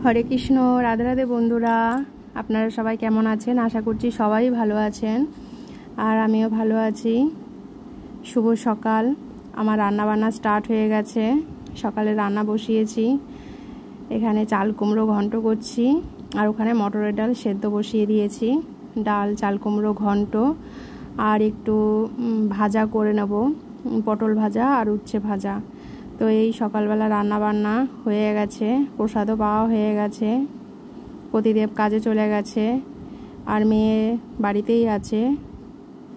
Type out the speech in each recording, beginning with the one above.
হরে কৃষ্ণ। রাধে রাধে বন্ধুরা, আপনারা সবাই কেমন আছেন? আশা করছি সবাই ভালো আছেন, আর আমিও ভালো আছি। শুভ সকাল। আমার রান্না বান্না স্টার্ট হয়ে গেছে। সকালে রান্না বসিয়েছি। এখানে চাল কুমড়ো ঘন্ট করছি, আর ওখানে মটরের ডাল সেদ্ধ বসিয়ে দিয়েছি। ডাল, চাল কুমড়ো ঘন্ট, আর একটু ভাজা করে নেব, পটল ভাজা আর উচ্ছে ভাজা। তো এই সকালবেলা রান্না বান্না হয়ে গেছে, প্রসাদও পাওয়া হয়ে গেছে। পতিদেব কাজে চলে গেছে, আর মেয়ে বাড়িতেই আছে,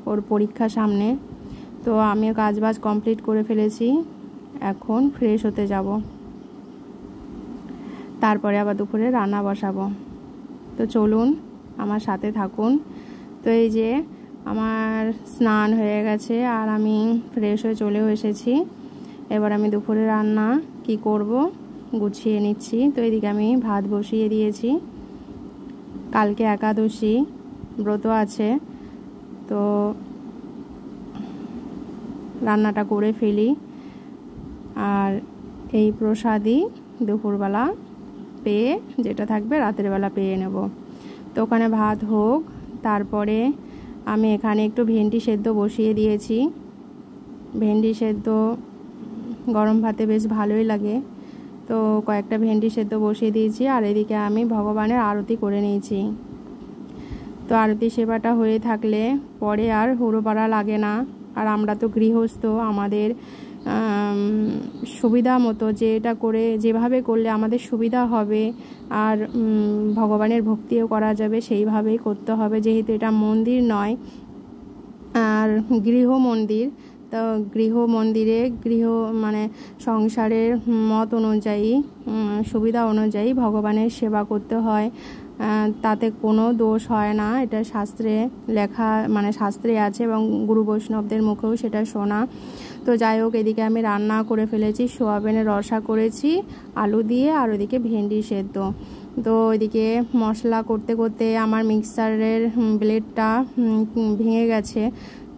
ওর পরীক্ষা সামনে। তো আমিও কাজবাজ কমপ্লিট করে ফেলেছি, এখন ফ্রেশ হতে যাব, তারপরে আবার দুপুরে রান্না বসাবো। তো চলুন আমার সাথে থাকুন। তো এই যে আমার স্নান হয়ে গেছে, আর আমি ফ্রেশ হয়ে চলেও এসেছি। এবার আমি দুপুরে রান্না কি করব গুছিয়ে নিচ্ছি। তো এদিকে আমি ভাত বসিয়ে দিয়েছি। কালকে একাদশী ব্রত আছে, তো রান্নাটা করে ফেলি, আর এই প্রসাদই দুপুরবেলা পেয়ে, যেটা থাকবে রাতের বেলা পেয়ে নেব। তো ওখানে ভাত হোক, তারপরে আমি এখানে একটু ভেন্ডি সেদ্ধ বসিয়ে দিয়েছি। ভেন্ডি সেদ্ধ গরম ভাতে বেশ ভালোই লাগে, তো কয়েকটা ভেন্ডি সেদ্ধ বসিয়ে দিয়েছি। আর এদিকে আমি ভগবানের আরতি করে নিয়েছি। তো আরতি সেবাটা হয়ে থাকলে পরে আর হুড়োপাড়া লাগে না। আর আমরা তো গৃহস্থ, আমাদের সুবিধা মতো যেটা করে, যেভাবে করলে আমাদের সুবিধা হবে আর ভগবানের ভক্তিও করা যাবে, সেইভাবেই করতে হবে। যেহেতু এটা মন্দির নয়, আর গৃহ মন্দির, তো গৃহ মন্দিরে মানে সংসারের মত অনুযায়ী, সুবিধা অনুযায়ী ভগবানের সেবা করতে হয়। তাতে কোনো দোষ হয় না, এটা শাস্ত্রে লেখা, মানে শাস্ত্রে আছে, এবং গুরু বৈষ্ণবদের মুখেও সেটা শোনা। তো যাই হোক, এদিকে আমি রান্না করে ফেলেছি, সোয়াবিনের রসা করেছি আলু দিয়ে, আর ওইদিকে ভেন্ডি সেদ্ধ। তো ওইদিকে মশলা করতে করতে আমার মিক্সারের ব্লেডটা ভেঙে গেছে,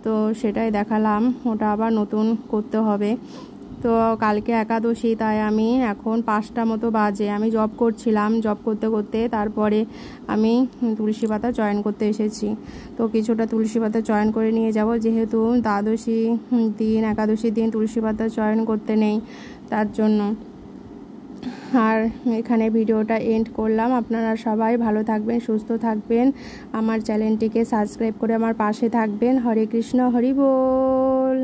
তো সেটাই দেখালাম, ওটা আবার নতুন করতে হবে। তো কালকে একাদশী, তাই আমি এখন 5টা মতো বাজে, আমি জব করছিলাম। জব করতে করতে তারপরে আমি তুলসী পাতা চয়ন করতে এসেছি। তো কিছুটা তুলসী পাতা চয়ন করে নিয়ে যাব, যেহেতু দ্বাদশী দিন, একাদশীর দিন তুলসী পাতা চয়ন করতে নেই, তার জন্য। আর এখানে ভিডিওটা এন্ড করলাম। আপনারা সবাই ভালো থাকবেন, সুস্থ থাকবেন, আমার চ্যানেলটিকে সাবস্ক্রাইব করে আমার পাশে থাকবেন। হরে কৃষ্ণ, হরি বল।